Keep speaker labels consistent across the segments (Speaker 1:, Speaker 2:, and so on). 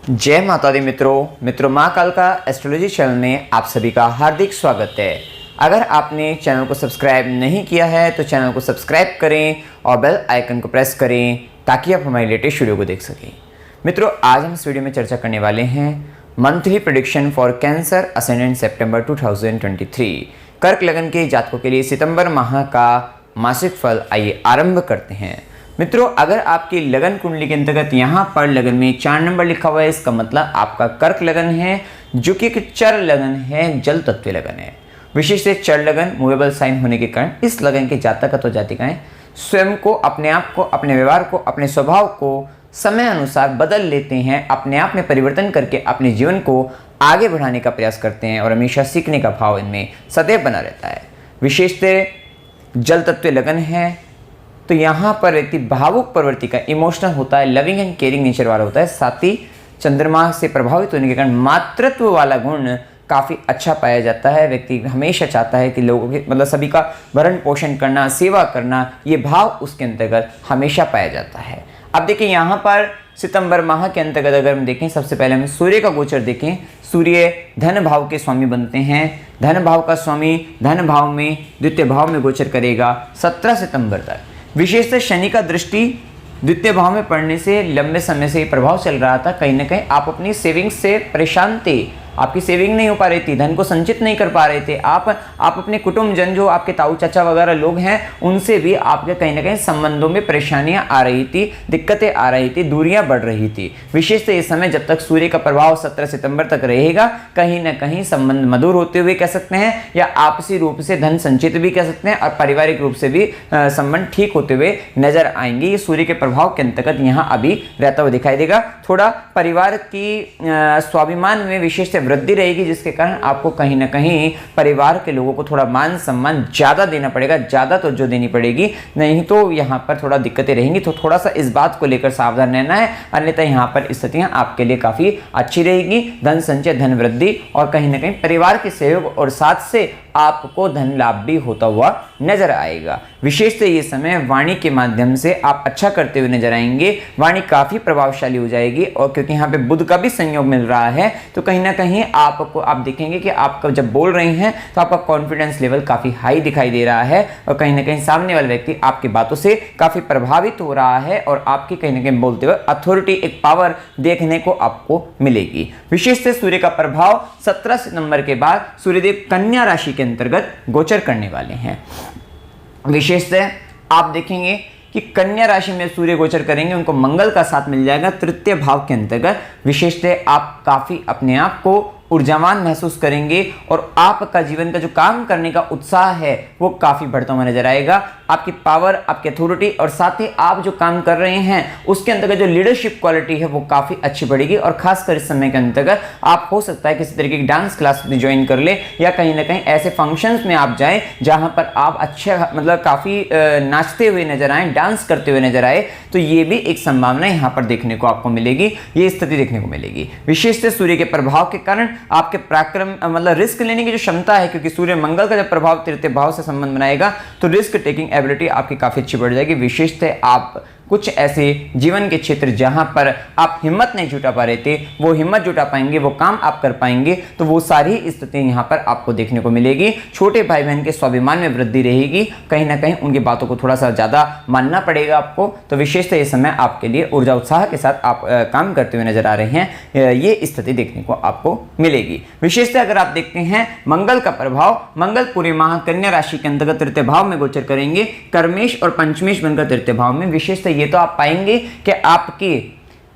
Speaker 1: जय माता दी मित्रों माँ काल का एस्ट्रोलॉजी चैनल में आप सभी का हार्दिक स्वागत है। अगर आपने चैनल को सब्सक्राइब नहीं किया है तो चैनल को सब्सक्राइब करें और बेल आइकन को प्रेस करें ताकि आप हमारी लेटेस्ट वीडियो को देख सकें। मित्रों, आज हम इस वीडियो में चर्चा करने वाले हैं monthly prediction for cancer ascendant September 2023। कर्क लगन के जातकों के लिए सितंबर माह का मासिक फल आइए आरंभ करते हैं। मित्रों, अगर आपकी लगन कुंडली के अंतर्गत यहाँ पर लगन में 4 नंबर लिखा हुआ है, इसका मतलब आपका कर्क लगन है, जो कि एक चर लगन है, जल तत्व लगन है। विशेष से चर लगन मूवेबल साइन होने के कारण इस लगन के जातक तो जातिकाएं स्वयं को, अपने आप को, अपने व्यवहार को, अपने स्वभाव को समय अनुसार बदल लेते हैं, अपने आप में परिवर्तन करके अपने जीवन को आगे बढ़ाने का प्रयास करते हैं और हमेशा सीखने का भाव इनमें सदैव बना रहता है। विशेषतः जल तत्व लगन है तो यहाँ पर व्यक्ति भावुक प्रवृत्ति का, इमोशनल होता है, लविंग एंड केयरिंग नेचर वाला होता है। साथ ही चंद्रमा से प्रभावित होने के कारण मातृत्व वाला गुण काफ़ी अच्छा पाया जाता है। व्यक्ति हमेशा चाहता है कि लोगों के मतलब सभी का भरण पोषण करना, सेवा करना, ये भाव उसके अंतर्गत हमेशा पाया जाता है। अब देखिए, यहाँ पर सितंबर माह के अंतर्गत अगर हम देखें, सबसे पहले हम सूर्य का गोचर देखें। सूर्य धन भाव के स्वामी बनते हैं। धन भाव का स्वामी धन भाव में द्वितीय भाव में गोचर करेगा 17 सितंबर तक। विशेषतः शनि का दृष्टि द्वितीय भाव में पड़ने से लंबे समय से प्रभाव चल रहा था। कहीं ना कहीं आप अपनी सेविंग्स से परेशान थे, आपकी सेविंग नहीं हो पा रही थी, धन को संचित नहीं कर पा रहे थे। आप अपने कुटुंबजन, जो आपके ताऊ चाचा वगैरह लोग हैं, उनसे भी आपके कहीं ना कहीं संबंधों में परेशानियां आ रही थी, दिक्कतें आ रही थी, दूरियां बढ़ रही थी। विशेषतः इस समय जब तक सूर्य का प्रभाव 17 सितंबर तक रहेगा, कहीं ना कहीं संबंध मधुर होते हुए कह सकते हैं, या आपसी रूप से धन संचित भी कह सकते हैं, और पारिवारिक रूप से भी संबंध ठीक होते हुए नजर आएंगे। ये सूर्य के प्रभाव के अंतर्गत यहाँ अभी रहता हुआ दिखाई देगा। थोड़ा परिवार की स्वाभिमान में विशेष वृद्धि रहेगी, जिसके कारण आपको कहीं ना कहीं परिवार के लोगों को थोड़ा मान सम्मान ज्यादा देना पड़ेगा, ज्यादा तो जो देनी पड़ेगी, नहीं तो यहाँ पर थोड़ा दिक्कतें रहेंगी। तो थोड़ा सा इस बात को लेकर सावधान रहना है, अन्यथा यहाँ पर स्थितियां आपके लिए काफी अच्छी रहेगी। धन संचय, धन वृद्धि और कहीं ना कहीं परिवार के सहयोग और साथ से आपको धन लाभ भी होता हुआ नजर आएगा। विशेषतः ये समय वाणी के माध्यम से आप अच्छा करते हुए नजर आएंगे। वाणी काफी प्रभावशाली हो जाएगी, और क्योंकि यहाँ पे बुध का भी संयोग मिल रहा है, तो कहीं ना कहीं आपको आप देखेंगे कि आप जब बोल रहे हैं तो आपका कॉन्फिडेंस लेवल काफी हाई दिखाई दे रहा है, और कहीं ना कहीं सामने वाला व्यक्ति आपकी बातों से काफी प्रभावित हो रहा है, और आपकी कहीं ना कहीं बोलते हुए अथॉरिटी, एक पावर देखने को आपको मिलेगी। विशेषतः सूर्य का प्रभाव 17 सितंबर के बाद सूर्यदेव कन्या राशि के अंतर्गत गोचर करने वाले हैं। विशेषतः आप देखेंगे कि कन्या राशि में सूर्य गोचर करेंगे, उनको मंगल का साथ मिल जाएगा तृतीय भाव के अंतर्गत। विशेषतः आप काफी अपने आप को ऊर्जावान महसूस करेंगे, और आपका जीवन का जो काम करने का उत्साह है वो काफी बढ़ता हुआ नजर आएगा। आपकी पावर, आपकी अथॉरिटी, और साथ ही आप जो काम कर रहे हैं उसके अंतर्गत जो लीडरशिप क्वालिटी है वो काफी अच्छी बढ़ेगी। और खासकर इस समय के अंतर्गत आप हो सकता है किसी तरीके की डांस क्लास भी ज्वाइन कर ले, या कहीं ना कहीं ऐसे फंक्शंस में आप जाएं जहां पर आप अच्छे मतलब काफी नाचते हुए नजर आए, डांस करते हुए नजर आए, तो ये भी एक संभावना यहाँ पर देखने को आपको मिलेगी, ये स्थिति देखने को मिलेगी। विशेषतः सूर्य के प्रभाव के कारण आपके पराक्रम मतलब रिस्क लेने की जो क्षमता है, क्योंकि सूर्य मंगल का जब प्रभाव तृतीय भाव से संबंध बनाएगा तो रिस्क टेकिंग एबिलिटी आपकी काफी अच्छी बढ़ जाएगी। विशेषतः आप कुछ ऐसे जीवन के क्षेत्र जहां पर आप हिम्मत नहीं जुटा पा रहे थे, वो हिम्मत जुटा पाएंगे, वो काम आप कर पाएंगे, तो वो सारी स्थितियां यहां पर आपको देखने को मिलेगी। छोटे भाई बहन के स्वाभिमान में वृद्धि रहेगी, कहीं ना कहीं उनकी बातों को थोड़ा सा ज्यादा मानना पड़ेगा आपको। तो विशेषतः ये समय आपके लिए ऊर्जा उत्साह के साथ आप काम करते हुए नजर आ रहे हैं, ये स्थिति देखने को आपको मिलेगी। विशेषतः अगर आप देखते हैं मंगल का प्रभाव, मंगल पूरे माह कन्या राशि के अंतर्गत तृतीय भाव में गोचर करेंगे, कर्मेश और पंचमेश बनकर तृतीय भाव में। विशेषतः ये तो आप पाएंगे कि आपके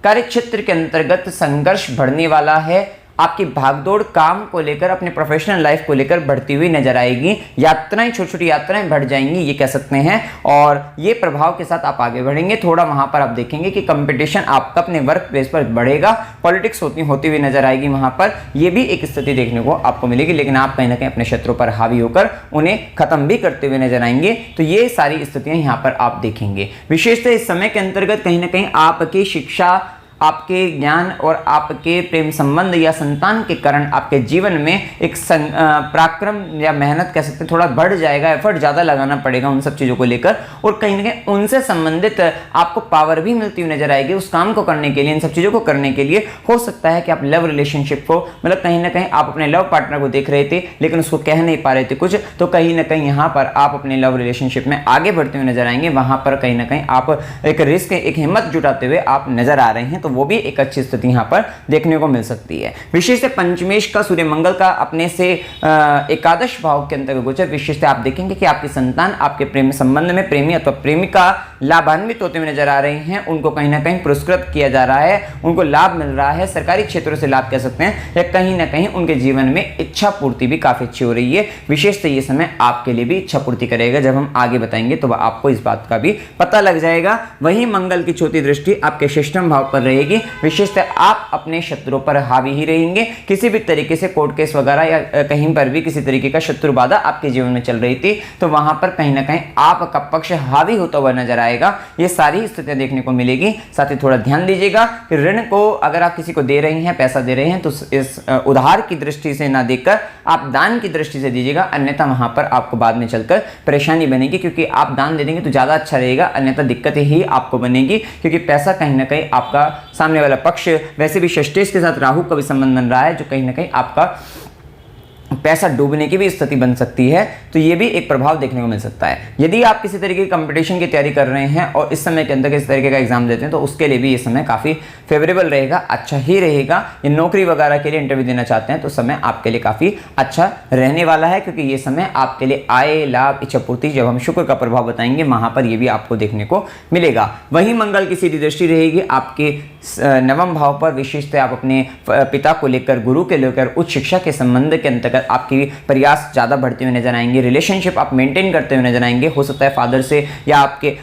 Speaker 1: कार्य क्षेत्र के अंतर्गत संघर्ष बढ़ने वाला है, आपकी भागदौड़ काम को लेकर, अपने प्रोफेशनल लाइफ को लेकर बढ़ती हुई नजर आएगी। यात्राएं, छोटी छोटी यात्राएं बढ़ जाएंगी, ये कह सकते हैं, और ये प्रभाव के साथ आप आगे बढ़ेंगे। थोड़ा वहां पर आप देखेंगे कि कंपटीशन आपका अपने वर्क प्लेस पर बढ़ेगा, पॉलिटिक्स होती हुई नजर आएगी वहां पर, ये भी एक स्थिति देखने को आपको मिलेगी। लेकिन आप कहीं ना कहीं अपने शत्रुओं पर हावी होकर उन्हें खत्म भी करते हुए नजर आएंगे। तो ये सारी स्थितियां यहाँ पर आप देखेंगे। विशेषतः इस समय के अंतर्गत कहीं ना कहीं आपकी शिक्षा, आपके ज्ञान और आपके प्रेम संबंध या संतान के कारण आपके जीवन में एक पराक्रम या मेहनत कह सकते हैं थोड़ा बढ़ जाएगा, एफर्ट ज़्यादा लगाना पड़ेगा उन सब चीज़ों को लेकर, और कहीं ना कहीं उनसे संबंधित आपको पावर भी मिलती हुई नजर आएगी उस काम को करने के लिए, इन सब चीज़ों को करने के लिए। हो सकता है कि आप लव रिलेशनशिप को मतलब कहीं ना कहीं आप अपने लव पार्टनर को देख रहे थे लेकिन उसको कह नहीं पा रहे थे कुछ, तो कहीं ना कहीं यहाँ पर आप अपने लव रिलेशनशिप में आगे बढ़ते हुए नजर आएंगे। वहां पर कहीं ना कहीं आप एक रिस्क, एक हिम्मत जुटाते हुए आप नजर आ रहे हैं, तो वो भी एक अच्छी स्थिति यहाँ पर देखने को मिल सकती है। विशेष पंचमेश का सूर्य मंगल का अपने से एकादश भाव के अंतर्गत गोचर, विशेषता आप देखेंगे कि आपकी संतान आपके प्रेम संबंध में प्रेमी अथवा प्रेमिका लाभान्वित होते हुए नजर आ रहे हैं, उनको कहीं ना कहीं पुरस्कृत किया जा रहा है, उनको लाभ मिल रहा है, सरकारी क्षेत्रों से लाभ कह सकते हैं, या कहीं ना कहीं उनके जीवन में इच्छा पूर्ति भी काफी अच्छी हो रही है। विशेषतः ये समय आपके लिए भी इच्छा पूर्ति करेगा, जब हम आगे बताएंगे तो आपको इस बात का भी पता लग जाएगा। वहीं मंगल की चौथी दृष्टि आपके षष्ठम भाव पर रहेगी, विशेषतः आप अपने शत्रुओं पर हावी ही रहेंगे। किसी भी तरीके से कोर्ट केस वगैरह या कहीं पर भी किसी तरीके का शत्रु बाधा आपके जीवन में चल रही थी, तो वहां पर कहीं ना कहीं आपका पक्ष हावी होता हुआ नजर आएगा। ये सारी स्थितियां देखने को मिलेगी। साथ ही थोड़ा ध्यान दीजिएगा कि ऋण को अगर आप किसी को दे रहे हैं, पैसा दे रहे हैं, तो इस उधार की दृष्टि से ना देखकर आप दान की दृष्टि से दीजिएगा, अन्यथा वहां पर आपको बाद में चलकर परेशानी बनेगी, क्योंकि आप दान दे देंगे तो ज्यादा अच्छा रहेगा, अन्यथा दिक्कतें ही आपको बनेगी, क्योंकि पैसा कहीं ना कहीं आपका सामने वाला पक्ष, वैसे भी षष्ठेश के साथ राहु का भी संबंध बन रहा है, जो कहीं ना कहीं आपका पैसा डूबने की भी स्थिति बन सकती है, तो ये भी एक प्रभाव देखने को मिल सकता है। यदि आप किसी तरीके की कंपटीशन की तैयारी कर रहे हैं और इस समय के अंदर किसी तरीके का एग्जाम देते हैं, तो उसके लिए भी ये समय काफ़ी फेवरेबल रहेगा, अच्छा ही रहेगा। ये नौकरी वगैरह के लिए इंटरव्यू देना चाहते हैं तो समय आपके लिए काफ़ी अच्छा रहने वाला है, क्योंकि ये समय आपके लिए आय, लाभ, इच्छा पूर्ति, जब हम शुक्र का प्रभाव बताएंगे वहां पर ये भी आपको देखने को मिलेगा। वहीं मंगल की सीधी दृष्टि रहेगी आपके नवम भाव पर, विशेषतः आप अपने पिता को लेकर, गुरु के लेकर, उच्च शिक्षा के संबंध के अंतर्गत आपकी प्रयास ज़्यादा बढ़ते हुए नजर आएंगे। रिलेशनशिप आप मेंटेन करते हुए नजर आएंगे। हो सकता है फादर से या आपके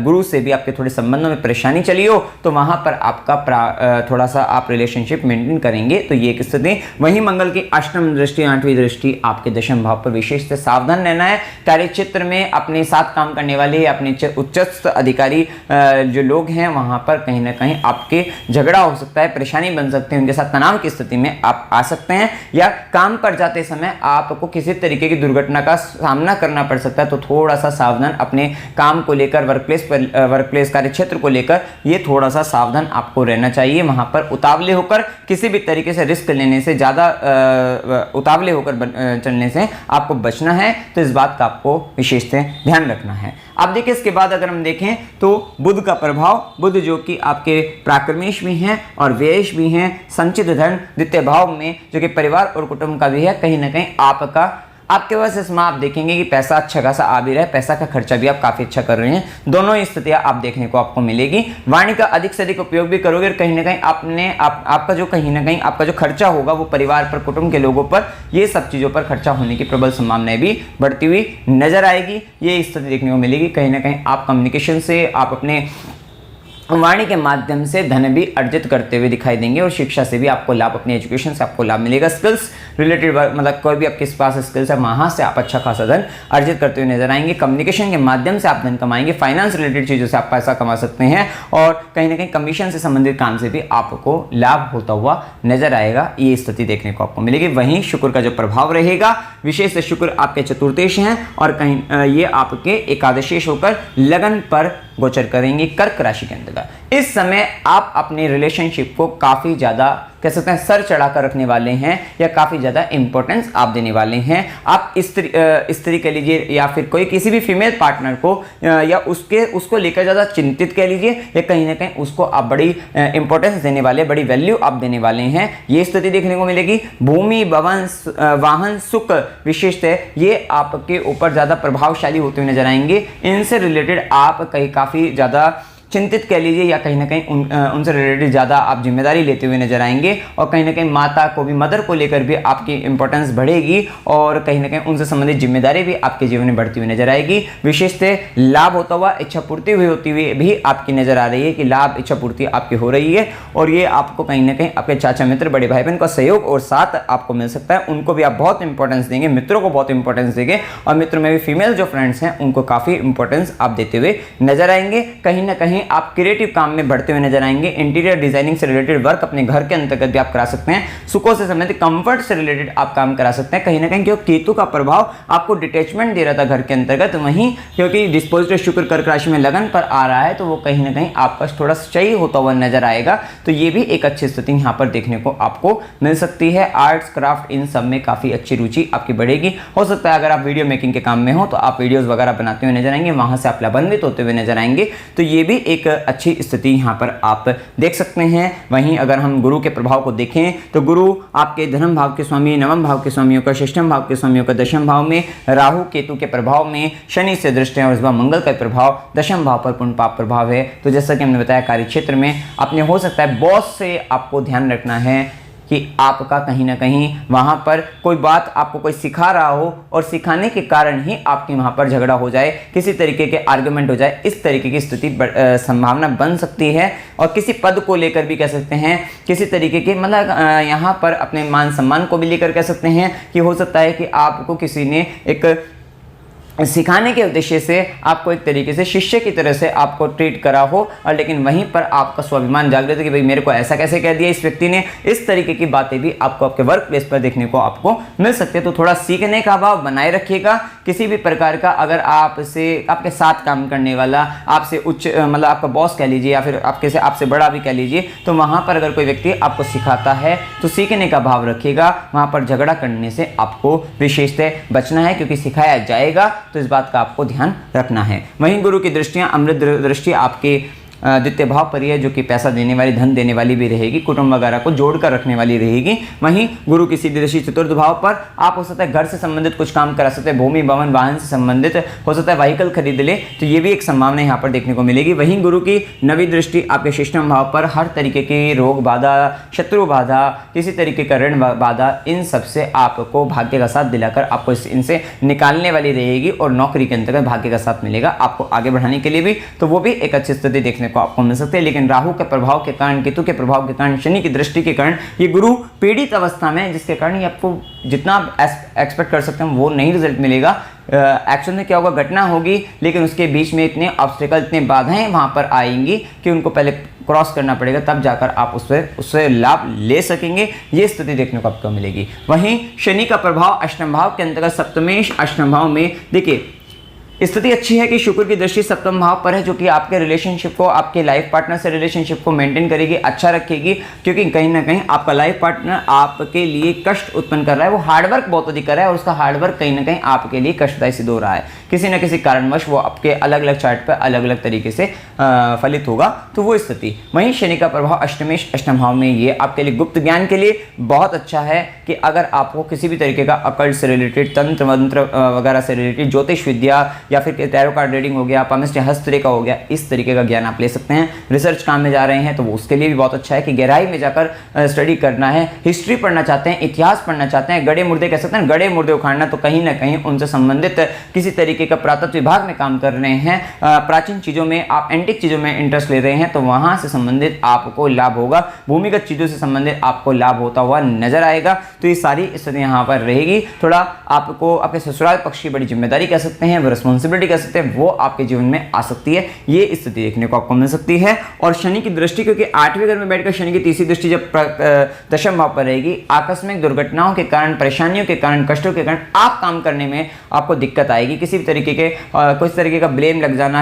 Speaker 1: गुरु से भी आपके थोड़े संबंधों में परेशानी चली हो, तो वहां पर आपका थोड़ा सा आप रिलेशनशिप मेंटेन करेंगे, तो ये एक स्थिति। वहीं मंगल की अष्टम दृष्टि, आठवीं दृष्टि आपके दशम भाव पर, विशेष से सावधान रहना है। कार्य क्षेत्र में अपने साथ काम करने वाले, अपने उच्चस्थ अधिकारी जो लोग हैं, वहां पर कहीं ना कहीं आपके झगड़ा हो सकता है, परेशानी बन सकते हैं, उनके साथ तनाव की स्थिति में आप आ सकते हैं, या काम पर जाते समय आपको किसी तरीके की दुर्घटना का सामना करना पड़ सकता है। तो थोड़ा सा सावधान अपने काम को लेकर, वर्कप्लेस कार्य क्षेत्र को लेकर ये थोड़ा सा सावधान आपको रहना चाहिए। वहां पर उतावले होकर किसी भी तरीके से रिस्क लेने से, ज़्यादा उतावले होकर चलने से आपको बचना है, तो इस बात का आपको विशेष से ध्यान रखना है। अब देखिए इसके बाद अगर हम देखें तो बुध का प्रभाव, बुध जो कि आपके प्राक्रमेश भी हैं और व्ययेश भी हैं, संचित धन द्वितीय भाव में, जो कि परिवार और कुटुंब का भी है। कहीं ना कहीं आपके पास इसमें आप देखेंगे कि पैसा अच्छा खासा आ भी रहा है, पैसा का खर्चा भी आप काफी अच्छा कर रहे हैं। दोनों स्थितियां आप देखने को आपको मिलेगी। वाणी का अधिक से अधिक उपयोग भी करोगे, कहीं ना कहीं आपका जो कहीं ना कहीं आपका जो खर्चा होगा वो परिवार पर, कुटुंब के लोगों पर, ये सब चीजों पर खर्चा होने की प्रबल संभावनाएं भी बढ़ती हुई नजर आएगी। ये स्थिति देखने को मिलेगी। कहीं ना कहीं आप कम्युनिकेशन से, आप अपने वाणी के माध्यम से धन भी अर्जित करते हुए दिखाई देंगे, और शिक्षा से भी आपको लाभ, अपने एजुकेशन से आपको लाभ मिलेगा। स्किल्स रिलेटेड मतलब कोई भी आपके पास स्किल्स है, वहां से आप अच्छा खासा धन अर्जित करते हुए नजर आएंगे। कम्युनिकेशन के माध्यम से आप धन कमाएंगे। फाइनेंस रिलेटेड चीजों से आप पैसा कमा सकते हैं, और कहीं ना कहीं कमीशन से संबंधित काम से भी आपको लाभ होता हुआ नजर आएगा। ये स्थिति देखने को आपको मिलेगी। वहीं शुक्र का जो प्रभाव रहेगा, विशेष शुक्र आपके चतुर्थेश हैं और कहीं ये आपके एकादशेश होकर लगन पर गोचर करेंगे कर्क राशि के अंतर्गत। इस समय आप अपने रिलेशनशिप को काफी ज्यादा कह सकते हैं सर चढ़ाकर रखने वाले हैं, या काफी ज्यादा इंपॉर्टेंस आप देने वाले हैं। आप स्त्री कह लीजिए, या फिर कोई किसी भी फीमेल पार्टनर को या उसको लेकर ज्यादा चिंतित कह लीजिए, या कहीं ना कहीं उसको आप बड़ी इंपॉर्टेंस देने वाले, बड़ी वैल्यू आप देने वाले हैं। ये स्थिति देखने को मिलेगी। भूमि, भवन, वाहन, सुख विशेषतः ये आपके ऊपर ज्यादा प्रभावशाली होते हुए नजर आएंगे। इनसे रिलेटेड आप काफी ज्यादा चिंतित कह लीजिए, या कहीं ना कहीं उनसे रिलेटेड ज़्यादा आप जिम्मेदारी लेते हुए नजर आएंगे, और कहीं ना कहीं माता को भी, मदर को लेकर भी आपकी इंपॉर्टेंस बढ़ेगी, और कहीं ना कहीं उनसे संबंधित जिम्मेदारी भी आपके जीवन में बढ़ती हुई नजर आएगी। विशेषतः लाभ होता हुआ, इच्छा पूर्ति हुई होती हुई भी आपकी नजर आ रही है कि लाभ, इच्छा पूर्ति आपकी हो रही है, और ये आपको कहीं ना कहीं आपके चाचा मित्र, बड़े भाई बहन का सहयोग और साथ आपको मिल सकता है। उनको भी आप बहुत इंपॉर्टेंस देंगे, मित्रों को बहुत इंपॉर्टेंस देंगे, और मित्रों में भी फीमेल जो फ्रेंड्स हैं उनको काफ़ी इंपॉर्टेंस आप देते हुए नजर आएंगे। कहीं ना कहीं आप क्रिएटिव काम में बढ़ते हुए नजर आएंगे। इंटीरियर डिजाइनिंग से रिलेटेड वर्क अपने घर के अंतर्गत भी आप करा सकते हैं। सुखों से संबंधित कंफर्ट से रिलेटेड आप काम करा सकते हैं। कहीं ना कहीं क्योंकि केतु का प्रभाव आपको डिटैचमेंट दे रहा था घर के अंतर्गत, वहीं क्योंकि डिस्पोजिटिव शुक्र कर्क राशि में लगन पर आ रहा है तो वो कहीं ना कहीं आपका थोड़ा सही होता हुआ नजर आएगा। तो ये भी एक अच्छी स्थिति यहाँ पर देखने को आपको मिल सकती है। आर्ट्स क्राफ्ट इन सब में काफी अच्छी रुचि आपकी बढ़ेगी। हो सकता है अगर आप वीडियो मेकिंग के काम में हो तो आप वीडियोस वगैरह बनाते हुए नजर आएंगे, वहां से आप लाभान्वित होते हुए नजर आएंगे। तो ये भी एक अच्छी स्थिति यहाँ पर आप देख सकते हैं। वहीं अगर हम गुरु के प्रभाव को देखें तो गुरु आपके धर्म भाव के स्वामी, नवम भाव के स्वामियों का, षष्ठम भाव के स्वामियों का दशम भाव में, राहु केतु के प्रभाव में, शनि से दृष्टि और इस बार मंगल का प्रभाव दशम भाव पर पूर्ण पाप प्रभाव है। तो जैसा कि हमने बताया कार्य क्षेत्र में आपने हो सकता है बॉस से आपको ध्यान रखना है कि आपका कहीं ना कहीं वहां पर कोई बात आपको कोई सिखा रहा हो और सिखाने के कारण ही आपकी वहां पर झगड़ा हो जाए, किसी तरीके के आर्गुमेंट हो जाए, इस तरीके की स्थिति संभावना बन सकती है। और किसी पद को लेकर भी कह सकते हैं, किसी तरीके के मतलब यहाँ पर अपने मान सम्मान को भी लेकर कह सकते हैं कि हो सकता है कि आपको किसी ने एक सिखाने के उद्देश्य से आपको एक तरीके से शिष्य की तरह से आपको ट्रीट करा हो, और लेकिन वहीं पर आपका स्वाभिमान जागृत है कि भाई मेरे को ऐसा कैसे कह दिया इस व्यक्ति ने। इस तरीके की बातें भी आपको आपके वर्क प्लेस पर देखने को आपको मिल सकते हैं। तो थोड़ा सीखने का भाव बनाए रखिएगा। किसी भी प्रकार का अगर आपसे आपके साथ काम करने वाला, आपसे उच्च मतलब आपका बॉस कह लीजिए या फिर आपसे बड़ा भी कह लीजिए, तो वहां पर अगर कोई व्यक्ति आपको सिखाता है तो सीखने का भाव रखिएगा। वहां पर झगड़ा करने से आपको विशेषतः बचना है, क्योंकि सिखाया जाएगा तो इस बात का आपको ध्यान रखना है। वहीं गुरु की दृष्टियां अमृत दृष्टि आपके द्वितीय भाव पर है, जो कि पैसा देने वाली, धन देने वाली भी रहेगी, कुटुंब वगैरह को जोड़कर रखने वाली रहेगी। वहीं गुरु की सीधी दृष्टि चतुर्थ भाव पर आप हो सकता है घर से संबंधित कुछ काम करा सकते हैं, भूमि भवन वाहन से संबंधित हो सकता है व्हीकल खरीद ले, तो ये भी एक संभावना यहाँ पर देखने को मिलेगी। वहीं गुरु की नवी दृष्टि आपके षष्ठम भाव पर हर तरीके की रोग बाधा, शत्रु बाधा, किसी तरीके का ऋण बाधा, इन सबसे आपको भाग्य का साथ दिलाकर आपको इनसे निकालने वाली रहेगी और नौकरी के अंतर्गत भाग्य का साथ मिलेगा आपको आगे बढ़ाने के लिए भी। तो वो भी एक अच्छी स्थिति देखने को आपको मिल सकते हैं। लेकिन राहु के प्रभाव के कारण, केतु के प्रभाव के कारण, शनि की दृष्टि के कारण ये गुरु पीड़ित अवस्था में, जिसके कारण ये आपको जितना एक्सपेक्ट कर सकते हैं वो नहीं रिजल्ट मिलेगा। एक्शन में क्या होगा, घटना होगी, लेकिन उसके बीच में इतने ऑब्स्टिकल, इतने बाधाएं वहां पर आएंगी कि उनको पहले क्रॉस करना पड़ेगा, तब जाकर आप उससे लाभ ले सकेंगे। ये स्थिति देखने को आपको मिलेगी। वहीं शनि का प्रभाव अष्टम भाव के अंतर्गत सप्तमेश अष्टम भाव में, देखिए स्थिति अच्छी है कि शुक्र की दृष्टि सप्तम भाव पर है, जो कि आपके रिलेशनशिप को, आपके लाइफ पार्टनर से रिलेशनशिप को मेंटेन करेगी, अच्छा रखेगी। क्योंकि कहीं ना कहीं आपका लाइफ पार्टनर आपके लिए कष्ट उत्पन्न कर रहा है, वो हार्डवर्क बहुत अधिक कर रहा है और उसका हार्डवर्क कहीं ना कहीं आपके लिए कष्टदायी सिद्ध हो रहा है। किसी न किसी कारणवश वो आपके अलग अलग चार्ट पर अलग अलग तरीके से फलित होगा, तो वो स्थिति। वहीं शनि का प्रभाव अष्टमेश अष्टम भाव में, ये आपके लिए गुप्त ज्ञान के लिए बहुत अच्छा है कि अगर आपको किसी भी तरीके का अकल्ट से रिलेटेड, तंत्र मंत्र वगैरह से रिलेटेड, ज्योतिष विद्या या फिर टैरो कार्ड रीडिंग हो गया, पामिस्ट्री हस्तरेखा हो गया, इस तरीके का ज्ञान आप ले सकते हैं। रिसर्च काम में जा रहे हैं तो वो उसके लिए भी बहुत अच्छा है कि गहराई में जाकर स्टडी करना है, हिस्ट्री पढ़ना चाहते हैं, इतिहास पढ़ना चाहते हैं, गड़े मुर्दे कह सकते हैं, गड़े मुर्दे उखाड़ना, तो कहीं ना कहीं उनसे संबंधित किसी तरीके का पुरातत्व विभाग में काम कर रहे हैं, प्राचीन चीजों में आप एंटिक चीजों में इंटरेस्ट ले रहे हैं, तो वहां से संबंधित आपको लाभ होगा। भूमिगत चीजों से संबंधित आपको लाभ होता हुआ नजर आएगा। तो ये सारी स्थिति यहाँ पर रहेगी। थोड़ा आपको आपके ससुराल पक्ष की बड़ी जिम्मेदारी कह सकते हैं, वो रिस्पॉन्सिबिलिटी कह सकते हैं, वो आपके जीवन में आ सकती है। ये स्थिति देखने को आपको मिल सकती है। और शनि की दृष्टि, क्योंकि 8वें घर में बैठकर शनि की तीसरी दृष्टि जब दशम भाव पर रहेगी, आकस्मिक दुर्घटनाओं के कारण, परेशानियों के कारण, कष्टों के कारण आप काम करने में आपको दिक्कत आएगी। किसी भी तरीके के कुछ तरीके का ब्लेम लग जाना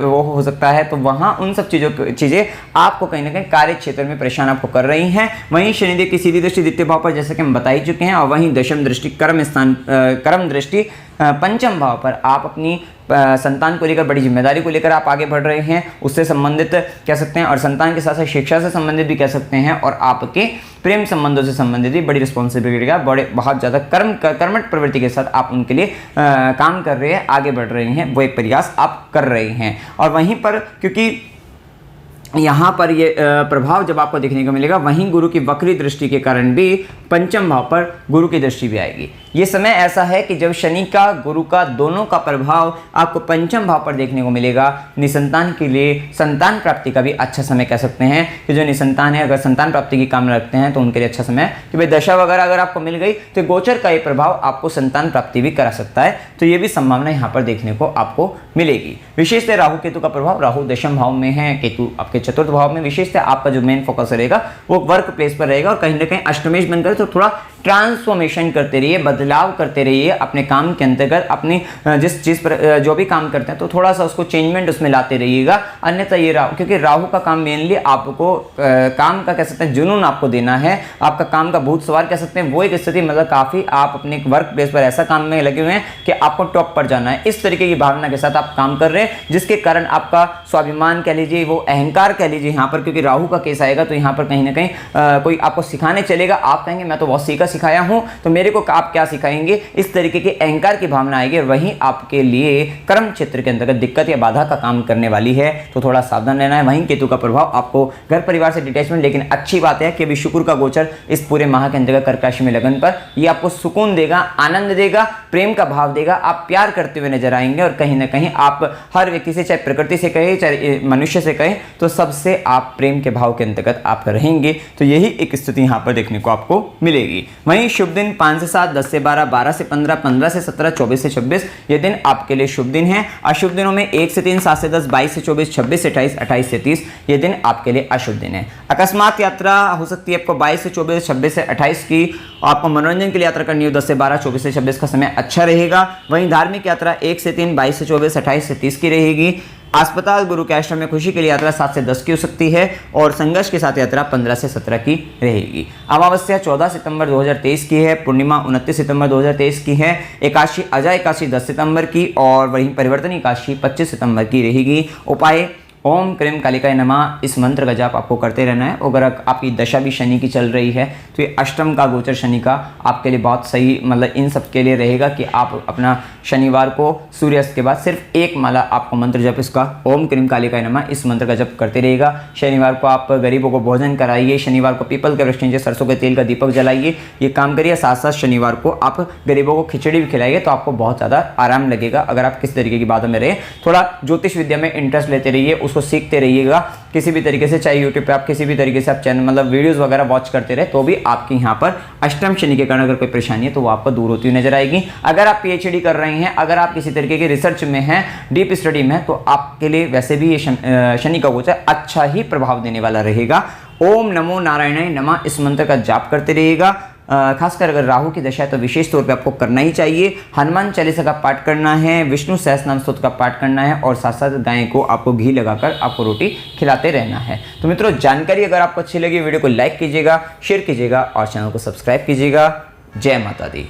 Speaker 1: वो हो सकता है, तो वहां उन सब चीजें आपको कहीं ना कहीं कार्य क्षेत्र में परेशान आपको कर रही हैं। वहीं शनिदेव की सीधी दृष्टि द्वितीय भाव पर, जैसे कि हम बता ही चुके हैं, और वहीं दशम दृष्टि कर्म दृष्टि पंचम भाव पर आप अपनी संतान को लेकर, बड़ी जिम्मेदारी को लेकर आप आगे बढ़ रहे हैं, उससे संबंधित कह सकते हैं, और संतान के साथ साथ शिक्षा से संबंधित भी कह सकते हैं, और आपके प्रेम संबंधों से संबंधित भी बड़ी रिस्पॉन्सिबिलिटी का, बहुत ज़्यादा कर्मठ प्रवृत्ति के साथ आप उनके लिए काम कर रहे हैं, आगे बढ़ रहे हैं, वो एक प्रयास आप कर रहे हैं। और वहीं पर क्योंकि यहाँ पर ये प्रभाव जब आपको देखने को मिलेगा, वहीं गुरु की वक्री दृष्टि के कारण भी पंचम भाव पर गुरु की दृष्टि भी आएगी। ये समय ऐसा है कि जब शनि का, गुरु का, दोनों का प्रभाव आपको पंचम भाव पर देखने को मिलेगा। निसंतान के लिए संतान प्राप्ति का भी अच्छा समय कह सकते हैं कि जो निसंतान है, अगर संतान प्राप्ति की कामना रखते हैं तो उनके लिए अच्छा समय है कि भाई दशा वगैरह अगर आपको मिल गई तो गोचर का ये प्रभाव आपको संतान प्राप्ति भी करा सकता है, तो ये भी संभावना यहाँ पर देखने को आपको मिलेगी। विशेषतः राहु केतु का प्रभाव, राहु दशम भाव में है, केतु आपके चतुर्थ भाव में। विशेषतः आपका जो मेन फोकस रहेगा वो वर्क प्लेस पर रहेगा और कहीं ना कहीं अष्टमेश बनकर तो थोड़ा ट्रांसफॉर्मेशन करते रहिए, बदलाव करते रहिए अपने काम के अंतर्गत। अपनी जिस चीज़ पर जो भी काम करते हैं तो थोड़ा सा उसको चेंजमेंट उसमें लाते रहिएगा। अन्यथा ये राहु, क्योंकि राहु का काम मेनली आपको काम का कह सकते हैं जुनून आपको देना है, आपका काम का भूत सवार कह सकते हैं। वो एक स्थिति मतलब काफ़ी आप अपने वर्क प्लेस पर ऐसा काम में लगे हुए हैं कि आपको टॉप पर जाना है, इस तरीके की भावना के साथ आप काम कर रहे हैं, जिसके कारण आपका स्वाभिमान कह लीजिए, वो अहंकार कह लीजिए यहाँ पर, क्योंकि राहु का केस आएगा तो यहाँ पर कहीं ना कहीं कोई आपको सिखाने चलेगा, आप कहेंगे मैं तो बहुत सीखा सिखाया हूँ तो मेरे को आप क्या सिखाएंगे, इस तरीके के अहंकार की भावना आएगी। वहीं आपके लिए कर्म क्षेत्र के अंतर्गत दिक्कत या बाधा का काम करने वाली है, तो थोड़ा सावधान रहना है। वहीं केतु का प्रभाव आपको घर परिवार से डिटैचमेंट, लेकिन अच्छी बात है कि अभी शुक्र का गोचर इस पूरे माह के अंतर्गत कर्क राशि में लगन पर ये आपको सुकून देगा, आनंद देगा, प्रेम का भाव देगा, आप प्यार करते हुए नजर आएंगे। और कहीं ना कहीं आप हर व्यक्ति से, चाहे प्रकृति से कहे चाहे मनुष्य से कहे, तो सबसे आप प्रेम के भाव के अंतर्गत आप रहेंगे। तो यही एक स्थिति यहाँ पर देखने को आपको मिलेगी। वहीं शुभ दिन 5 से 7, 10 से 12, 12 से 15, 15 से 17, 24 से 26 ये दिन आपके लिए शुभ दिन है। अशुभ दिनों में 1 से 3, 7 से 10, 22 से 24, 26 से 28, 28 से 30 ये दिन आपके लिए अशुभ दिन है। अकस्मात यात्रा हो सकती है आपको 22 से 24, 26 से 28 की। आपको मनोरंजन के लिए यात्रा करनी हो 10 से 12, 24 से 26 का समय अच्छा रहेगा। वहीं धार्मिक यात्रा 1 से 3, 22 से 24, 28 से 30 की रहेगी। अस्पताल, गुरु के आश्रम में खुशी के लिए यात्रा 7 से 10 की हो सकती है और संघर्ष के साथ यात्रा 15 से 17 की रहेगी। अमावस्या 14 सितंबर 2023 की है, पूर्णिमा 29 सितंबर 2023 की है, एकादशी अजय एकादशी 10 सितंबर की और वहीं परिवर्तन एकादशी 25 सितंबर की रहेगी। उपाय ओम क्रीम कालिकाय नमः, इस मंत्र का जाप आपको करते रहना है। अगर आपकी दशा भी शनि की चल रही है तो ये अष्टम का गोचर शनि का आपके लिए बहुत सही, मतलब इन सब के लिए रहेगा कि आप अपना शनिवार को सूर्यास्त के बाद सिर्फ एक माला आपको मंत्र जप इसका ओम क्रीम कालिकाय नमः इस मंत्र का जप करते रहेगा। शनिवार को आप गरीबों को भोजन कराइए, शनिवार को पीपल के वृक्ष नीचे सरसों के तेल का दीपक जलाइए, ये काम करिए। साथ साथ शनिवार को आप गरीबों को खिचड़ी भी खिलाइए तो आपको बहुत ज़्यादा आराम लगेगा। अगर आप किस तरीके की बातों में रहे, थोड़ा ज्योतिष विद्या में इंटरेस्ट लेते रहिए, उसको सीखते रहिएगा किसी भी तरीके से, चाहे यूट्यूब पे आप किसी भी तरीके से आप चैनल मतलब वीडियोस वगैरह वॉच करते रहे तो भी आपके यहाँ पर अष्टम शनि के कारण अगर कोई परेशानी है तो वो आपको दूर होती हुई नजर आएगी। अगर आप पीएचडी कर रहे हैं, अगर आप किसी तरीके के रिसर्च में हैं, डीप स्टडी में हैं, तो आपके लिए वैसे भी ये शनि का गोचर अच्छा ही प्रभाव देने वाला रहेगा। ओम नमो नारायणाय नमः इस मंत्र का जाप करते रहिएगा। खासकर अगर राहु की दशा है तो विशेष तौर पे आपको करना ही चाहिए। हनुमान चालीसा का पाठ करना है, विष्णु सहस्त्रनाम स्तोत्र का पाठ करना है और साथ साथ गाय को आपको घी लगाकर आपको रोटी खिलाते रहना है। तो मित्रों, जानकारी अगर आपको अच्छी लगी वीडियो को लाइक कीजिएगा, शेयर कीजिएगा और चैनल को सब्सक्राइब कीजिएगा। जय माता दी।